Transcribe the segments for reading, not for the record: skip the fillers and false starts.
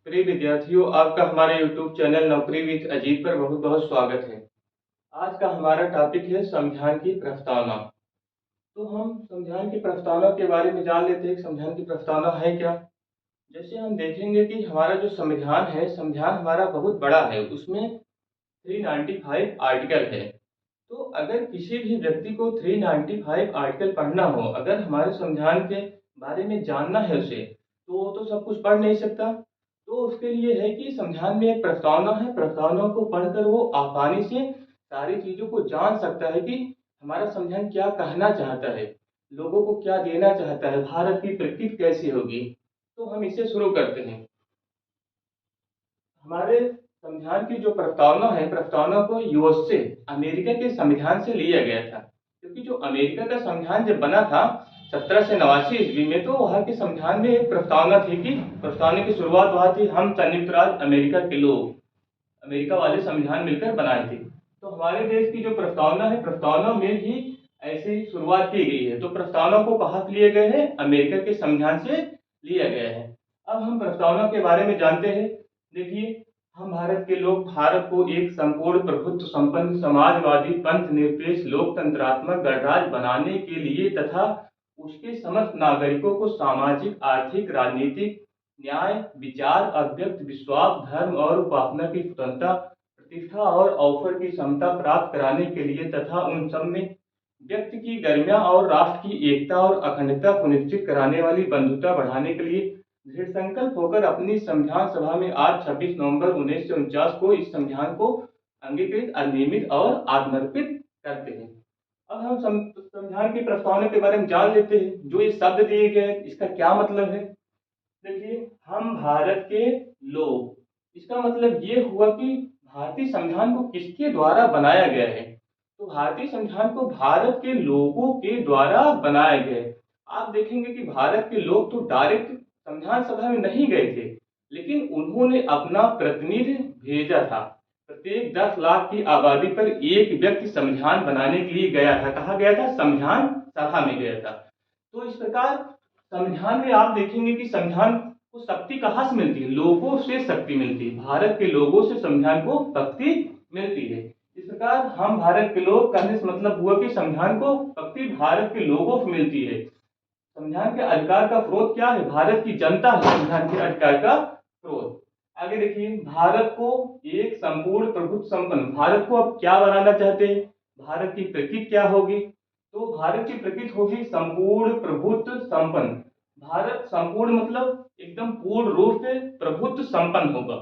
प्रिय विद्यार्थियों, आपका हमारे YouTube चैनल नौकरी विद अजीत पर बहुत बहुत स्वागत है। आज का हमारा टॉपिक है संविधान की प्रस्तावना। तो हम संविधान की प्रस्तावना के बारे में जान लेते हैं कि संविधान की प्रस्तावना है क्या। जैसे हम देखेंगे कि हमारा जो संविधान है, संविधान हमारा बहुत बड़ा है, उसमें 395 आर्टिकल है। तो अगर किसी भी व्यक्ति को 395 आर्टिकल पढ़ना हो, अगर हमारे संविधान के बारे में जानना है उसे, तो वो तो सब कुछ पढ़ नहीं सकता। तो उसके लिए है कि संविधान में एक प्रस्तावना है, प्रस्तावना को पढ़कर वो आसानी से सारी चीज़ों को जान सकता है कि हमारा संविधान क्या कहना चाहता है, लोगों को क्या देना चाहता है, भारत की प्रकृति कैसी होगी। तो हम इसे शुरू करते हैं। हमारे संविधान की जो प्रस्तावना है, प्रस्तावना को यूएस से, अमेरिका के संविधान से लिया गया था। क्योंकि जो अमेरिका का संविधान जब बना था 1789 ईस्वी में, तो वहाँ के संविधान में एक प्रस्तावना थी कि प्रस्तावना की शुरुआत वहाँ थी, हम संयुक्त राज्य अमेरिका के लोग, अमेरिका वाले संविधान मिलकर बनाए थे। तो हमारे देश की जो प्रस्तावना है, प्रस्तावना में भी ऐसी शुरुआत की गई है। तो प्रस्तावना को कहाँ से लिए गए हैं? अमेरिका के संविधान से लिया गया है। अब हम प्रस्तावना के बारे में जानते हैं। देखिए, हम भारत के लोग भारत को एक संपूर्ण प्रभुत्व संपन्न समाजवादी पंथ निरपेक्ष लोकतंत्रात्मक गणराज्य बनाने के लिए तथा उसके समस्त नागरिकों को सामाजिक आर्थिक राजनीतिक न्याय विचार अव्यक्त विश्वास धर्म और उपासना की स्वतंत्रता प्रतिष्ठा और अवसर की समता प्राप्त कराने के लिए तथा उन सब में व्यक्ति की गरिमा और राष्ट्र की एकता और अखंडता सुनिश्चित कराने वाली बंधुता बढ़ाने के लिए दृढ़ संकल्प होकर अपनी संविधान सभा में आज 26 नवंबर 1949 को इस संविधान को अंगीकृत अनियमित और आत्मर्पित करते हैं। अब हम संविधान की प्रस्तावना के बारे में जान लेते हैं। जो ये शब्द दिए गए इसका क्या मतलब है। देखिए, हम भारत के लोग, इसका मतलब ये हुआ कि भारतीय संविधान को किसके द्वारा बनाया गया है। तो भारतीय संविधान को भारत के लोगों के द्वारा बनाया गया है। आप देखेंगे कि भारत के लोग तो डायरेक्ट संविधान सभा में नहीं गए थे, लेकिन उन्होंने अपना प्रतिनिधि भेजा था। प्रत्येक 10 लाख की आबादी पर एक व्यक्ति संविधान बनाने के लिए गया था। कहाँ गया था? संविधान सभा में गया था। तो इस प्रकार संविधान में आप देखेंगे कि संविधान को शक्ति कहाँ से मिलती है? लोगों से शक्ति मिलती है। भारत के लोगों से संविधान को शक्ति मिलती है। इस प्रकार हम भारत के लोग कहने से मतलब हुआ कि संविधान को शक्ति भारत के लोगों से मिलती है। संविधान के अधिकार का स्रोत क्या है? भारत की जनता है संविधान के अधिकार का स्रोत। आगे देखिए, भारत को एक संपूर्ण प्रभुत्व संपन्न, भारत को अब क्या बनाना चाहते हैं? भारत की प्रकृति क्या होगी? तो भारत की प्रकृति होगी संपूर्ण प्रभुत्व संपन्न। भारत संपूर्ण मतलब एकदम पूर्ण रूप से प्रभुत्व संपन्न होगा।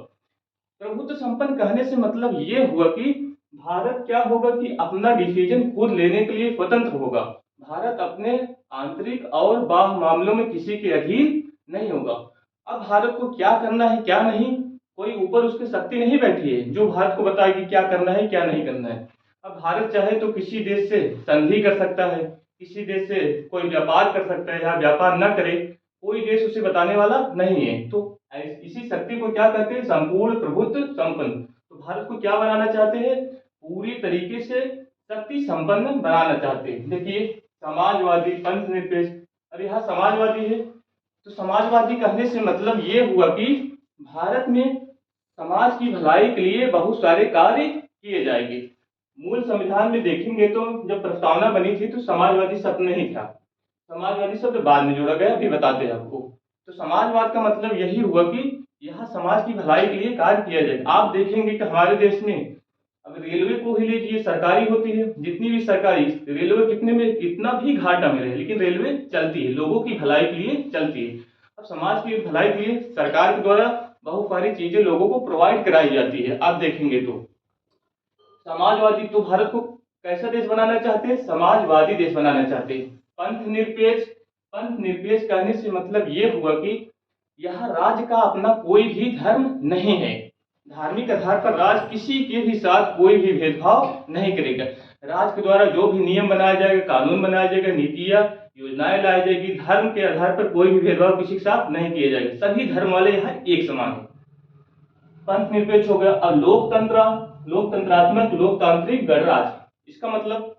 प्रभुत्व संपन्न कहने से मतलब ये हुआ कि भारत क्या होगा कि अपना डिसीजन खुद लेने के लिए स्वतंत्र होगा। भारत अपने आंतरिक और बाह्य मामलों में किसी के अधीन नहीं होगा। अब भारत को क्या करना है क्या नहीं, कोई ऊपर उसकी शक्ति नहीं बैठी है जो भारत को बताएगी क्या करना है क्या नहीं करना है। अब भारत चाहे तो किसी देश से संधि कर सकता है, किसी देश से कोई व्यापार कर सकता है, या व्यापार न करे, कोई देश उसे बताने वाला नहीं है। तो इसी शक्ति को क्या कहते हैं? संपूर्ण प्रभुत्व संपन्न। तो भारत को क्या बनाना चाहते हैं? पूरी तरीके से शक्ति संपन्न बनाना चाहते हैं। देखिए, समाजवादी पंथ निरपेक्ष, अब यहाँ समाजवादी है, तो समाजवादी कहने से मतलब ये हुआ कि भारत में समाज की भलाई के लिए बहुत सारे कार्य किए जाएंगे। मूल संविधान में देखेंगे तो जब प्रस्तावना बनी थी तो समाजवादी शब्द नहीं था, समाजवादी शब्द बाद में जोड़ा गया, अभी बताते हैं आपको। तो समाजवाद का मतलब यही हुआ कि यहाँ समाज की भलाई के लिए कार्य किया जाएगा। आप देखेंगे कि हमारे देश में अब रेलवे को ही लीजिए, सरकारी होती है, जितनी भी सरकारी रेलवे कितने में कितना भी घाटा में रहे लेकिन रेलवे चलती है, लोगों की भलाई के लिए चलती है। अब समाज की भलाई के लिए सरकार के द्वारा बहुत सारी चीजें लोगों को प्रोवाइड कराई जाती है। आप देखेंगे तो समाजवादी तो भारत को कैसा देश बनाना चाहते हैं? समाजवादी देश बनाना चाहते हैं। पंथ निरपेक्ष, पंथ निरपेक्ष कहने से मतलब ये हुआ कि यह राज्य का अपना कोई भी धर्म नहीं है। धार्मिक आधार पर राज्य किसी के भी साथ कोई भी भेदभाव नहीं करेगा। राज्य के द्वारा जो भी नियम बनाया जाएगा, कानून बनाया जाएगा, नीतियां योजनाएं लाई जाएगी, धर्म के आधार पर कोई भी भेदभाव किसी के साथ नहीं किया जाएगा। सभी धर्म वाले यहाँ एक समान है। पंथ निरपेक्ष हो गया। अब लोकतंत्र, लोकतंत्रात्मक लोकतांत्रिक गणराज्य, इसका मतलब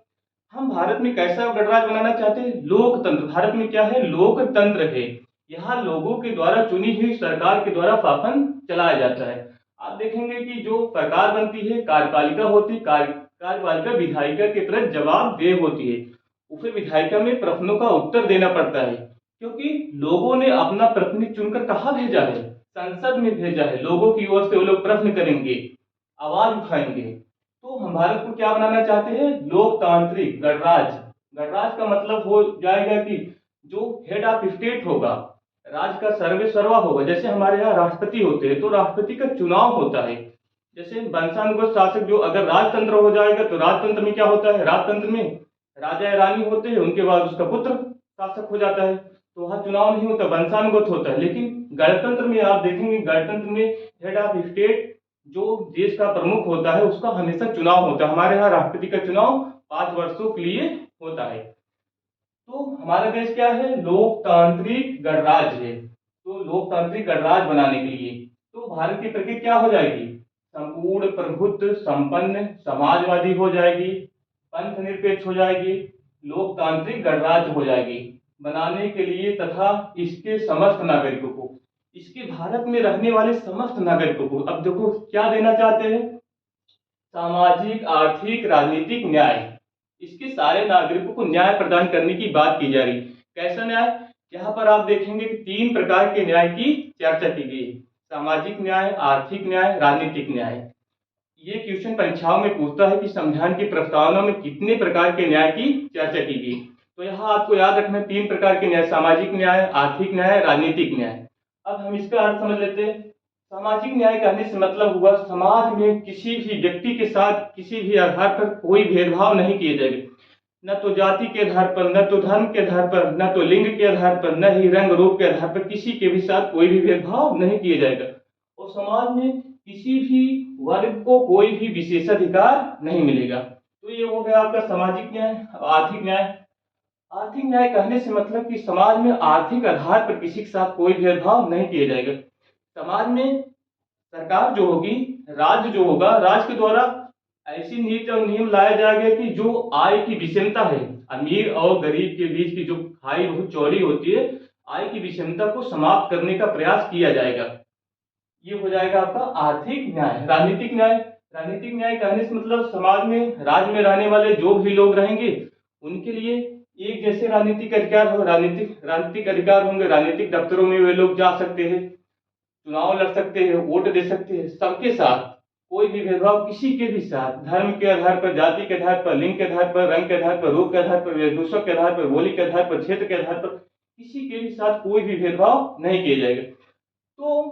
हम भारत में कैसा गणराज्य बनाना चाहते हैं? लोकतंत्र। भारत में क्या है? लोकतंत्र है। यहाँ लोगों के द्वारा चुनी हुई सरकार के द्वारा शासन चलाया जाता है। आप देखेंगे कि जो सरकार बनती है, कार्यपालिका होती है, कार्यपालिका विधायिका के प्रति जवाबदेह होती है। उसे विधायिका में प्रश्नों का उत्तर देना पड़ता है, क्योंकि लोगों ने अपना प्रतिनिधि चुनकर कहाँ भेजा है, संसद में भेजा है। लोगों की ओर से वो लोग प्रश्न करेंगे, आवाज उठाएंगे। तो हम भारत को क्या बनाना चाहते हैं? लोकतांत्रिक गणराज। गणराज का मतलब हो जाएगा कि जो हेड ऑफ स्टेट होगा, राज्य का सर्वे सर्वा होगा। जैसे हमारे यहाँ राष्ट्रपति होते हैं, तो राष्ट्रपति का चुनाव होता है। जैसे वंशानुगत शासक, जो अगर राजतंत्र हो जाएगा तो राजतंत्र में क्या होता है, राजतंत्र में राजा या रानी होते हैं, उनके बाद उसका पुत्र शासक हो जाता है। तो वहाँ चुनाव नहीं होता, वंशानुगत होता है। लेकिन गणतंत्र में आप देखेंगे, गणतंत्र में हेड ऑफ स्टेट जो देश का प्रमुख होता है, उसका हमेशा चुनाव होता है। हमारे यहाँ राष्ट्रपति का चुनाव 5 वर्षों के लिए होता है। तो हमारा देश क्या है? लोकतांत्रिक गणराज है। तो लोकतांत्रिक गणराज बनाने के लिए तो भारत की प्रकृति क्या हो जाएगी? संपूर्ण प्रभुत्व संपन्न समाजवादी हो जाएगी, पंथ निरपेक्ष हो जाएगी, लोकतांत्रिक गणराज्य हो जाएगी बनाने के लिए, तथा इसके समस्त नागरिकों को, इसके भारत में रहने वाले समस्त नागरिकों को, अब देखो क्या देना चाहते हैं? सामाजिक, आर्थिक, राजनीतिक न्याय। इसके सारे नागरिकों को न्याय प्रदान करने की बात की जा रही। कैसा न्याय? यहाँ पर आप देखेंगे कि 3 प्रकार के न्याय की चर्चा की गई: सामाजिक न्याय, आर्थिक न्याय, राजनीतिक न्याय। ये क्वेश्चन परीक्षाओं में पूछता है कि संविधान की प्रस्तावना में कितने प्रकार के न्याय की चर्चा की गई। तो यहाँ आपको याद रखना 3 प्रकार के न्याय: सामाजिक न्याय, आर्थिक न्याय, राजनीतिक न्याय। अब हम इसका अर्थ समझ लेते हैं। सामाजिक न्याय कहने से मतलब हुआ समाज में किसी भी व्यक्ति के साथ किसी भी आधार पर कोई भेदभाव नहीं किए जाएंगे, न तो जाति के आधार पर, न तो धर्म के आधार पर, न तो लिंग के आधार पर, न ही रंग रूप के आधार पर किसी के भी साथ कोई भी भेदभाव नहीं किया जाएगा। और समाज में किसी भी वर्ग को कोई भी विशेषाधिकार नहीं मिलेगा। तो ये हो गया आपका सामाजिक न्याय। आर्थिक न्याय। आर्थिक न्याय कहने से मतलब कि समाज में आर्थिक आधार पर किसी के साथ कोई भेदभाव नहीं किया जाएगा। समाज में सरकार जो होगी, राज्य जो होगा, राज्य के द्वारा ऐसी नीति और नियम लाया जाएगा कि जो आय की विषमता है, अमीर और गरीब के बीच की जो खाई बहुत चौड़ी होती है, आय की विषमता को समाप्त करने का प्रयास किया जाएगा। ये हो जाएगा आपका आर्थिक न्याय। राजनीतिक न्याय। राजनीतिक न्याय कहने से मतलब समाज में, राज्य में रहने वाले जो भी लोग रहेंगे उनके लिए एक जैसे राजनीतिक अधिकार हो, राजनीतिक अधिकार होंगे। राजनीतिक दफ्तरों में वे लोग जा सकते हैं, चुनाव लड़ सकते हैं, वोट दे सकते हैं। सबके साथ कोई भी भेदभाव किसी के भी साथ, धर्म के आधार पर, जाति के आधार पर, लिंग के आधार पर, रंग के आधार पर, रूप के आधार पर, वेशभूषा के आधार पर, बोली के आधार पर, क्षेत्र के आधार पर किसी के भी साथ कोई भी भेदभाव नहीं किया जाएगा। तो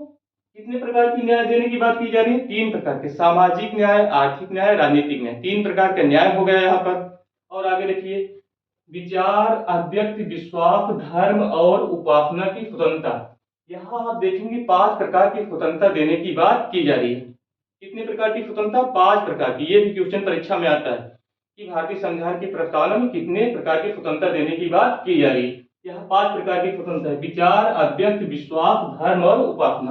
कितने प्रकार की न्याय देने की बात की जा रही है? 3 प्रकार के: सामाजिक न्याय, आर्थिक न्याय, राजनीतिक न्याय। 3 प्रकार का न्याय हो गया यहाँ पर। और आगे देखिए, विचार, अव्यक्त विश्वास, धर्म और उपासना की स्वतंत्रता। यहाँ आप देखेंगे 5 प्रकार की स्वतंत्रता देने की बात की जा रही है। कितने प्रकार की स्वतंत्रता? 5 प्रकार की। ये भी क्वेश्चन परीक्षा में आता है कि भारतीय संविधान की प्रस्तावना में कितने प्रकार की स्वतंत्रता देने की बात की जा रही है। यहाँ 5 प्रकार की स्वतंत्रता है: विचार, अव्यक्त विश्वास, धर्म और उपासना।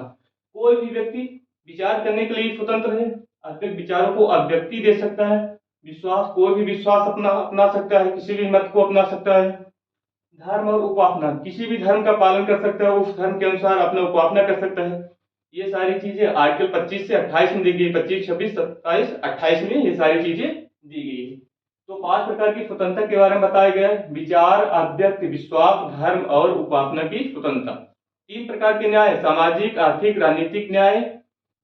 कोई भी व्यक्ति विचार करने के लिए स्वतंत्र है, अव्यक्त विचारों को अव्यक्ति दे सकता है, विश्वास, कोई भी विश्वास अपना सकता है, किसी भी मत को अपना सकता है, धर्म और उपासना, किसी भी धर्म का पालन कर सकता है, उस धर्म के अनुसार अपना उपासना कर सकता है। ये सारी चीजें आर्टिकल 25 से 28 में दी गई। 25, 26, 27, 28 में ये सारी चीजें दी गई है। तो 5 प्रकार की स्वतंत्रता के बारे में बताया गया है: विचार, अव्यक्त विश्वास, धर्म और उपासना की स्वतंत्रता। 3 प्रकार के न्याय: सामाजिक, आर्थिक, राजनीतिक न्याय।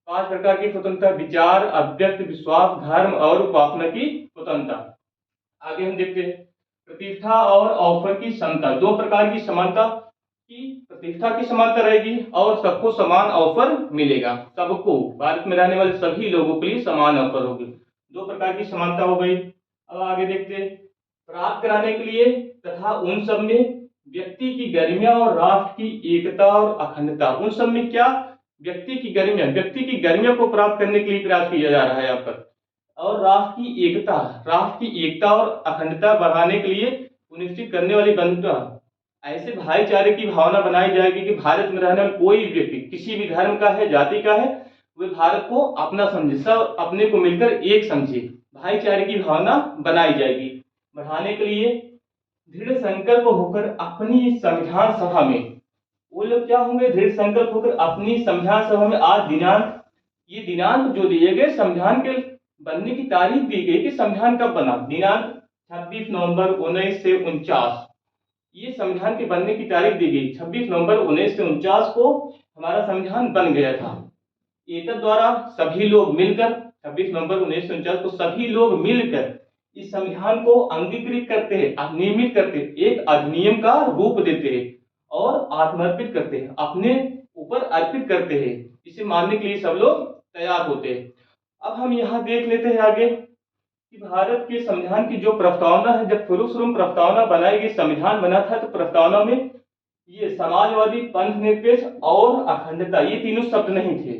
5 प्रकार की स्वतंत्रता: विचार, अव्यक्त विश्वास, धर्म और उपासना की स्वतंत्रता। आगे हम देखते हैं प्रतिष्ठा और अवसर की समता। 2 प्रकार की समानता की, प्रतिष्ठा की समानता रहेगी और सबको समान अवसर मिलेगा। सबको, भारत में रहने वाले सभी लोगों के लिए समान अवसर होगी। 2 प्रकार की समानता हो गई। अब आगे देखते हैं प्राप्त कराने के लिए तथा उन सब में व्यक्ति की गरिमा और राष्ट्र की एकता और अखंडता। उन सब में क्या? व्यक्ति की गरिमा को प्राप्त करने के लिए प्रयास किया जा रहा है यहाँ पर। और राष्ट्र की एकता और अखंडता बढ़ाने के लिए सुनिश्चित करने वाली बंधुता। ऐसे भाईचारे की भावना बनाई जाएगी कि भारत में रहने वाला कोई व्यक्ति किसी भी धर्म का है, जाति का है, वे भारत को अपना समझे, सब अपने को मिलकर एक समझे। भाईचारे की भावना बनाई जाएगी। बढ़ाने के लिए दृढ़ संकल्प होकर अपनी संविधान सभा में वो लोग क्या होंगे, दृढ़ संकल्प होकर अपनी संविधान सभा में आज दिनांक, ये दिनांक जो दिए गए संविधान के बनने की तारीख दी गई कि संविधान कब बना, दिनांक 26 नवंबर 1949, ये संविधान के बनने की तारीख दी गई 26 नवंबर 1949 को हमारा संविधान बन गया था। एतद द्वारा सभी लोग मिलकर 26 नवंबर 1949 को सभी लोग मिलकर इस संविधान को अंगीकृत करते हैं, नियमित करते हैं, एक अधिनियम का रूप देते हैं और आत्मर्पित करते हैं, अपने ऊपर अर्पित करते हैं, इसे मानने के लिए सब लोग तैयार होते हैं। अब हम यहाँ देख लेते हैं आगे कि भारत के संविधान की जो प्रस्तावना है, जब शुरू प्रस्तावना बनाई गई, संविधान बना था, तो प्रस्तावना में ये समाजवादी, पंथ निरपेक्ष और अखंडता, ये तीनों शब्द नहीं थे।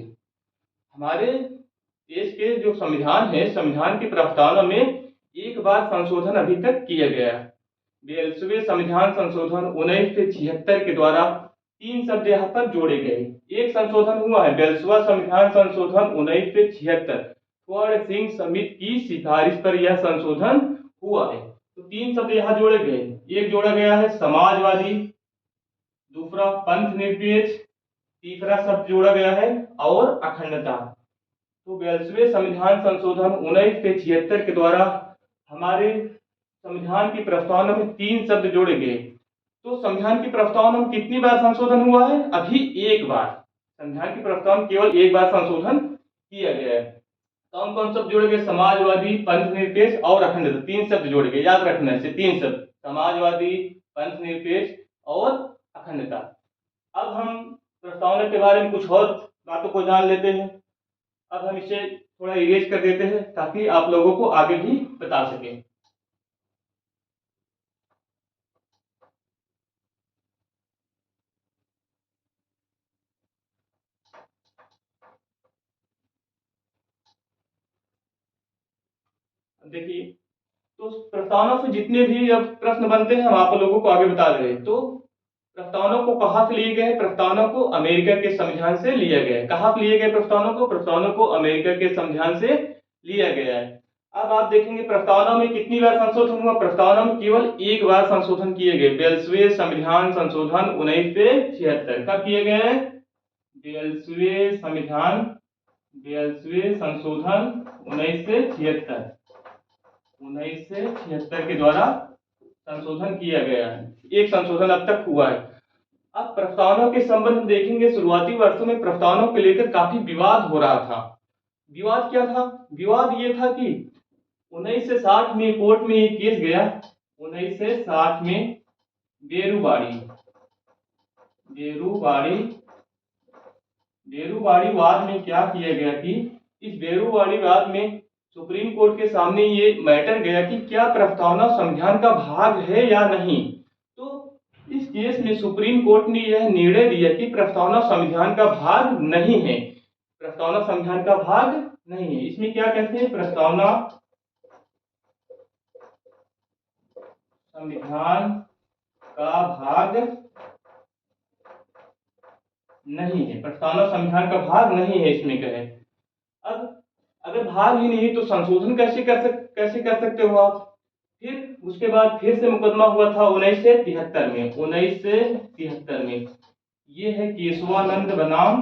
हमारे देश के जो संविधान है, संविधान की प्रस्तावना में एक बार संशोधन अभी तक किया गया। 42वें संविधान संशोधन 1976 के द्वारा 3 शब्द यहाँ पर जोड़े गए। एक संशोधन हुआ है 42वां संविधान संशोधन 1976, फॉर सिंह समिति की सिफारिश पर यह संशोधन हुआ है। तो 3 शब्द यहाँ जोड़े गए, एक जोड़ा गया है समाजवादी, दूसरा पंथ निरपेक्ष, तीसरा शब्द जोड़ा गया है और अखंडता। तो 42वें संविधान संशोधन 1976 के द्वारा हमारे संविधान की प्रस्तावना में 3 शब्द जोड़े गए। तो संविधान की प्रस्तावना में कितनी बार संशोधन हुआ है? अभी एक बार। संविधान की प्रस्तावना केवल एक बार संशोधन किया गया है। कौन कौन शब्द जोड़े गए? समाजवादी, पंथ निरपेक्ष और अखंडता, 3 शब्द जोड़े गए, याद रखना है, 3 शब्द, समाजवादी, पंथ निरपेक्ष और अखंडता। अब हम प्रस्तावना के बारे में कुछ और बातों को जान लेते हैं। अब हम इसे थोड़ा इरेज कर देते हैं ताकि आप लोगों को आगे भी बता सकें। देखिए, तो प्रस्तावना से जितने भी अब प्रश्न बनते हैं हम आप लोगों को आगे बता रहे हैं। तो प्रस्तावना को कहाँ से लिए गए? प्रस्तावना को अमेरिका के संविधान से लिया गया है। कहाँ से लिए गए प्रस्तावना को? प्रस्तावना को अमेरिका के संविधान से लिया गया है। अब आप देखेंगे प्रस्तावना में कितनी बार संशोधन हुआ? प्रस्तावना में केवल एक बार संशोधन किए गए। 42वें संविधान संशोधन 1976 कब किए गए? 42वें संविधान, 42वें संशोधन 1976 के द्वारा संशोधन किया गया है। एक संशोधन अब तक हुआ है। अब प्रस्तावना के संबंध में देखेंगे, शुरुआती वर्षों में प्रस्तावना को लेकर काफी विवाद हो रहा था। विवाद क्या था? विवाद ये था कि 1960 में कोर्ट में एक केस गया। 1960 में बेरूबाड़ी वाद में क्या किया गया कि इस बेरूबाड़ी वाद में सुप्रीम कोर्ट के सामने ये मैटर गया कि क्या प्रस्तावना संविधान का भाग है या नहीं। तो इस केस में सुप्रीम कोर्ट ने यह निर्णय दिया कि प्रस्तावना संविधान का भाग नहीं है। प्रस्तावना संविधान का भाग नहीं है। इसमें क्या कहते हैं? प्रस्तावना संविधान का भाग नहीं है। प्रस्तावना संविधान का भाग नहीं है, इसमें कहे। अब अगर भाग ही नहीं तो संशोधन कैसे कर सकते हो आप? फिर उसके बाद फिर से मुकदमा हुआ था 1973 में। 1973 में ये है केशवानंद बनाम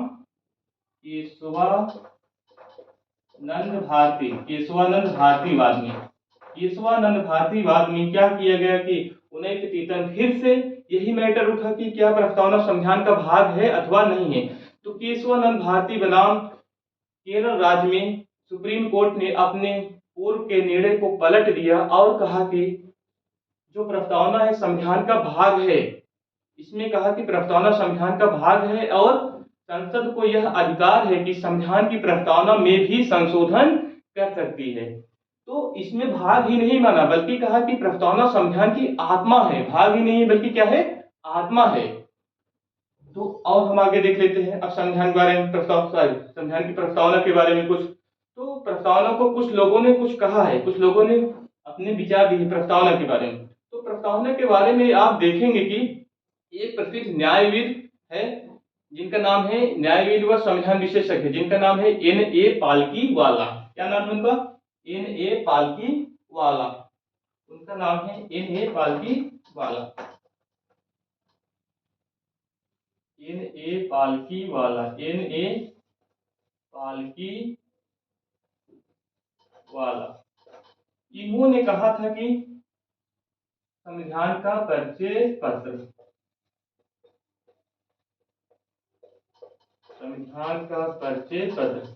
केशवानंद भारती वाद में क्या किया गया कि 1973 फिर से यही मैटर उठा कि क्या प्रस्तावना संविधान का भाग है अथवा नहीं है। तो केशवानंद भारती बनाम केरल राज्य में सुप्रीम कोर्ट ने अपने पूर्व के निर्णय को पलट दिया और कहा कि जो प्रस्तावना है संविधान का भाग है। इसमें कहा कि प्रस्तावना संविधान का भाग है और संसद को यह अधिकार है कि संविधान की प्रस्तावना में भी संशोधन कर सकती है। तो इसमें भाग ही नहीं माना, बल्कि कहा कि प्रस्तावना संविधान की आत्मा है। भाग ही नहीं बल्कि क्या है? आत्मा है। तो और हम आगे देख लेते हैं अब संविधान के बारे में, संविधान की प्रस्तावना के बारे में कुछ। तो प्रस्तावना को कुछ लोगों ने कुछ कहा है, कुछ लोगों ने अपने विचार दिए प्रस्तावना के बारे में। तो प्रस्तावना के बारे में आप देखेंगे कि एक प्रसिद्ध न्यायविद है जिनका नाम है, न्यायविद व संविधान विशेषज्ञ जिनका नाम है N.A. पालकीवाला। क्या नाम है उनका? N.A. पालकीवाला। उनका नाम है N.A. पालकीवाला। एन ए पालकी वाला, एन ए पालकी वाला, इन्होंने कहा था कि संविधान का परिचय पत्र, संविधान का परिचय पत्र,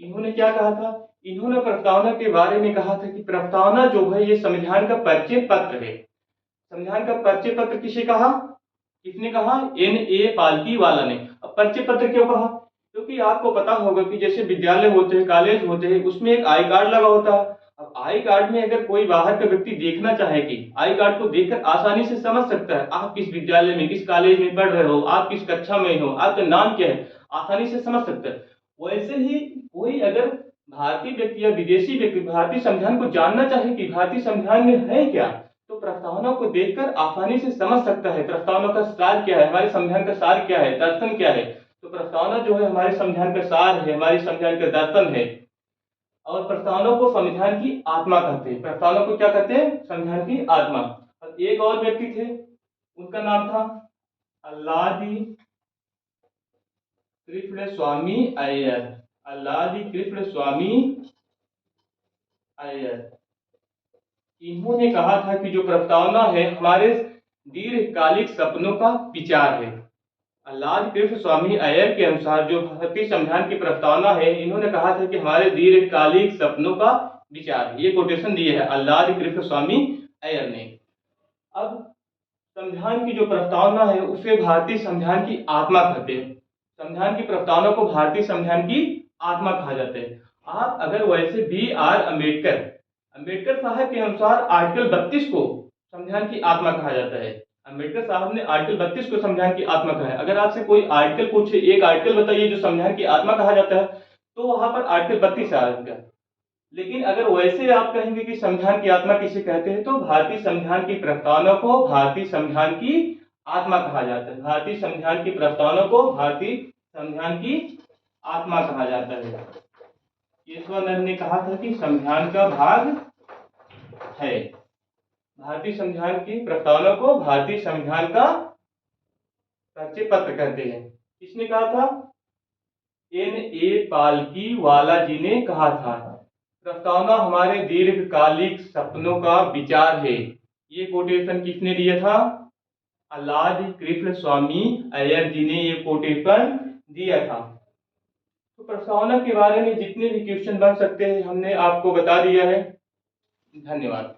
इन्होंने क्या कहा था? इन्होंने प्रस्तावना के बारे में कहा था कि प्रस्तावना जो है ये संविधान का परिचय पत्र है। संविधान का परिचय पत्र किसे कहा? किसने कहा? एन ए पालकी वाला ने। अब परिचय पत्र क्यों कहा? क्योंकि आपको पता होगा कि जैसे विद्यालय होते हैं, कॉलेज होते हैं, उसमें एक आई कार्ड लगा होता है। अब आई कार्ड में अगर कोई बाहर का व्यक्ति देखना चाहे कि आई कार्ड को देखकर आसानी से समझ सकता है आप किस विद्यालय में, किस कॉलेज में पढ़ रहे हो, आप किस कक्षा में हो, आपका नाम क्या है, आसानी से समझ सकता है। वैसे ही कोई अगर भारतीय व्यक्ति या विदेशी व्यक्ति भारतीय संविधान को जानना चाहे कि भारतीय संविधान में है क्या, तो प्रस्तावना को देखकर आसानी से समझ सकता है प्रस्तावना का सार क्या है, हमारे संविधान का सार क्या है, दर्शन क्या है। तो प्रस्तावना जो है हमारे संविधान का सार है, हमारे संविधान का दर्शन है। और प्रस्तावना को संविधान की आत्मा कहते हैं। प्रस्तावना को क्या कहते हैं? संविधान की आत्मा। और एक और व्यक्ति थे, उनका नाम था अल्लादी कृष्ण स्वामी अय्यर, अल्लादी कृष्ण स्वामी अय्यर। इन्होंने कहा था कि जो प्रस्तावना है हमारे दीर्घकालिक सपनों का विचार है। अल्लादी कृष्ण स्वामी अय्यर के अनुसार जो भारतीय संविधान की प्रस्तावना है, इन्होंने कहा था कि हमारे दीर्घकालिक सपनों का विचार है। ये कोटेशन दिए है अल्लादी कृष्ण स्वामी अय्यर ने। अब संविधान की जो प्रस्तावना है उसे भारतीय संविधान की आत्मा कहते हैं। संविधान की प्रस्तावना को भारतीय संविधान की आत्मा कहा जाता है। आप अगर वैसे बी आर अम्बेडकर साहब के अनुसार आर्टिकल 32 को संविधान की आत्मा कहा जाता है। अम्बेडकर साहब ने आर्टिकल 32 को संविधान की आत्मा कहा है। अगर आपसे कोई आर्टिकल पूछे, एक आर्टिकल बताइए जो संविधान की आत्मा कहा जाता है, तो वहां पर आर्टिकल 32 आएगा। लेकिन अगर वैसे आप कहेंगे कि संविधान की आत्मा किसे कहते हैं, तो भारतीय संविधान की प्रस्तावना को भारतीय संविधान की आत्मा कहा जाता है। भारतीय संविधान की प्रस्तावना को भारतीय संविधान की आत्मा कहा जाता है। ईश्वरानंद ने कहा था कि संविधान का भाग है। भारतीय संविधान की प्रस्तावना को भारतीय संविधान का परिचय पत्र कहते हैं। किसने कहा था? एन ए पालकी वाला जी ने कहा था। प्रस्तावना हमारे दीर्घकालिक सपनों का विचार है। ये कोटेशन किसने दिया था? अल्लादी कृष्ण स्वामी अय्यर जी ने ये कोटेशन दिया था। तो प्रस्तावना के बारे में जितने भी क्वेश्चन बन सकते हैं हमने आपको बता दिया है। धन्यवाद।